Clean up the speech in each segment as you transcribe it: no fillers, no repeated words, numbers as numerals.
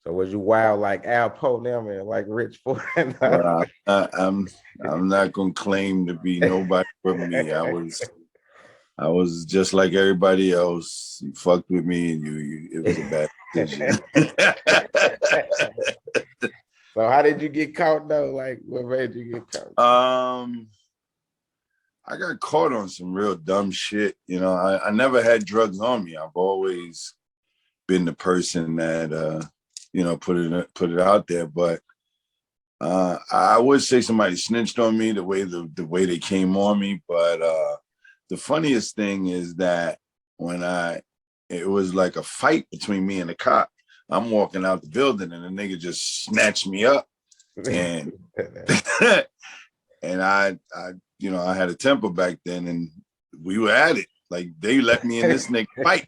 So was you wild like Al Poe them and like Rich Ford? Well, I'm not gonna claim to be nobody but me. I was just like everybody else. You fucked with me, and it was a bad decision. So how did you get caught though? Like what made you get caught? I got caught on some real dumb shit. You know, I never had drugs on me. I've always been the person that you know, put it out there. But I would say somebody snitched on me the way they came on me. But the funniest thing is that when it was like a fight between me and the cop. I'm walking out the building and the nigga just snatched me up, and and I you know, I had a temper back then, and we were at it. Like they let me in this nigga fight.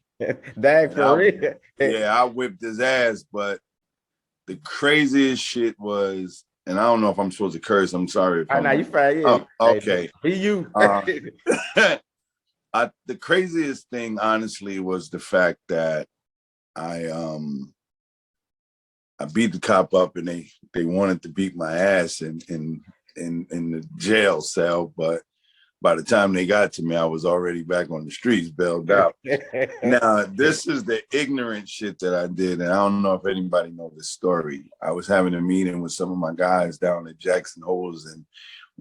Dang, for real? Yeah, I whipped his ass. But the craziest shit was, and I don't know if I'm supposed to curse. I'm sorry. Now you fine. Yeah. Oh, okay. Be you. The craziest thing, honestly, was the fact that I beat the cop up, and they wanted to beat my ass in the jail cell, but by the time they got to me, I was already back on the streets, bailed out. Now, this is the ignorant shit that I did, and I don't know if anybody knows this story. I was having a meeting with some of my guys down at Jackson Holes and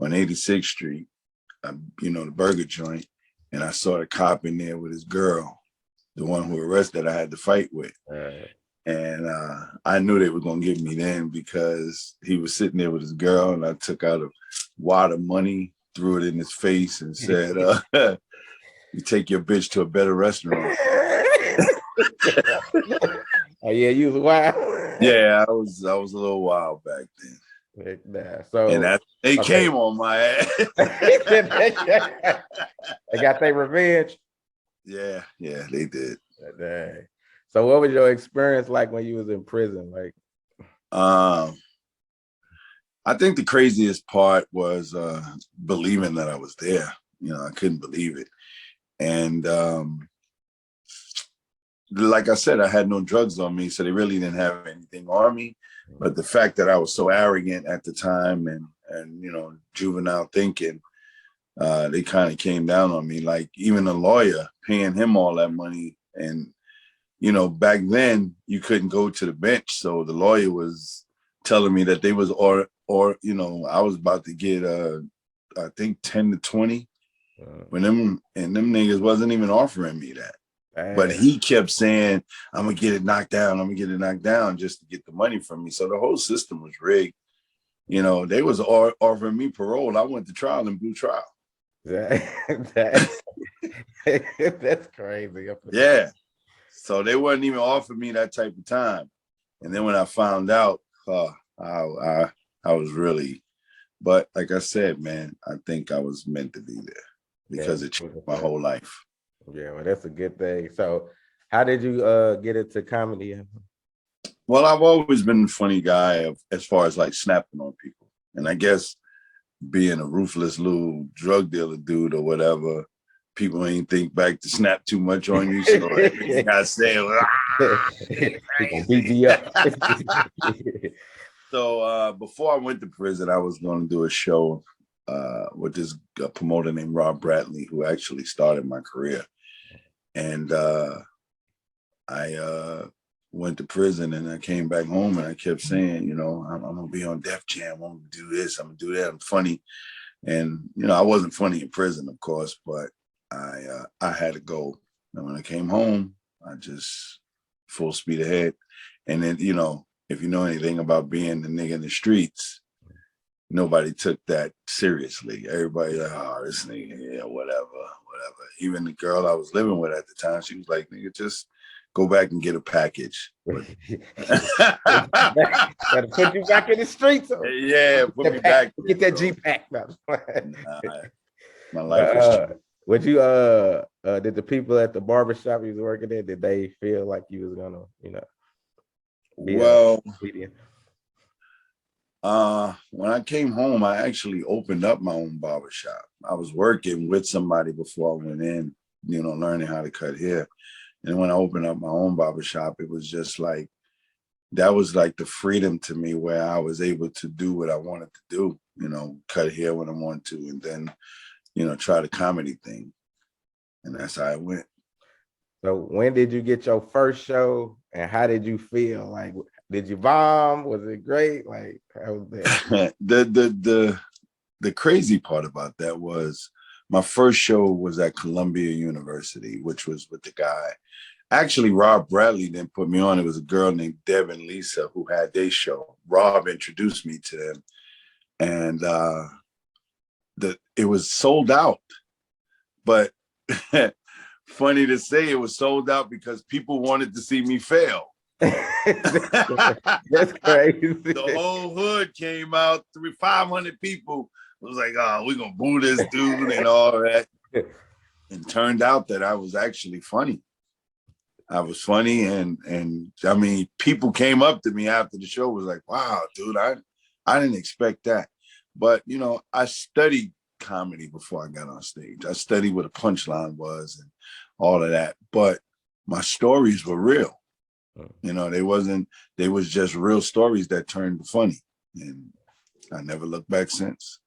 on 86th Street, you know, the burger joint, and I saw the cop in there with his girl, the one who arrested I had to fight with. And I knew they were going to get me then because he was sitting there with his girl, and I took out a wad of money, threw it in his face, and said, you take your bitch to a better restaurant. Oh, yeah, you was wild. Yeah, I was a little wild back then. Nah, so, and they came on my ass. They got their revenge. Yeah, they did. Dang. So what was your experience like when you was in prison? Like, I think the craziest part was believing that I was there. You know, I couldn't believe it. And like I said, I had no drugs on me, so they really didn't have anything on me. But the fact that I was so arrogant at the time and you know, juvenile thinking, they kind of came down on me. Like even a lawyer, paying him all that money. And, you know, back then you couldn't go to the bench. So the lawyer was telling me that they was, or you know, I was about to get, I think 10 to 20 when them niggas wasn't even offering me that. But he kept saying, I'm going to get it knocked down. I'm going to get it knocked down just to get the money from me. So the whole system was rigged. You know, they was offering me parole. I went to trial and blew trial. That's crazy. Yeah. So they wasn't even offering me that type of time. And then when I found out, I was really, but like I said, man, I think I was meant to be there because it changed my whole life. Yeah, well, that's a good thing. So how did you get into comedy? Well, I've always been a funny guy as far as like snapping on people. And I guess being a ruthless little drug dealer dude or whatever, people ain't think back to snap too much on you. So everything I say, beat me up. So before I went to prison, I was going to do a show with this promoter named Rob Bradley, who actually started my career. And I went to prison and I came back home and I kept saying, you know, I'm going to be on Def Jam. I'm going to do this. I'm going to do that. I'm funny. And, you know, I wasn't funny in prison, of course, but I had to go. And when I came home, I just full speed ahead. And then, you know, if you know anything about being the nigga in the streets, nobody took that seriously. Everybody like, oh, this nigga, yeah, whatever. whatever. Even the girl I was living with at the time, she was like, nigga, just go back and get a package. Gotta put you back in the streets. Yeah, put me back. Get that G-Pack. Nah, my life has changed. Would you did the people at the barbershop you was working at, did they feel like you was gonna, be Well, a comedian? when I came home, I actually opened up my own barbershop. I was working with somebody before I went in, learning how to cut hair. And when I opened up my own barbershop, it was just like, that was like the freedom to me where I was able to do what I wanted to do, cut hair when I wanted to, and then, try the comedy thing. And that's how it went. So when did you get your first show and how did you feel? Like, did you bomb? Was it great? Like, how was that? The crazy part about that was my first show was at Columbia University, which was with the guy. Actually, Rob Bradley didn't put me on. It was a girl named Deb and Lisa who had their show. Rob introduced me to them. And it was sold out. But funny to say, it was sold out because people wanted to see me fail. That's crazy. The whole hood came out, 500 people. It was like, oh, we're going to boo this dude and all that. And turned out that I was actually funny. I was funny, and I mean, people came up to me after the show, was like, wow, dude, I didn't expect that. But, I studied comedy before I got on stage. I studied what a punchline was and all of that. But my stories were real. They was just real stories that turned funny. And I never looked back since.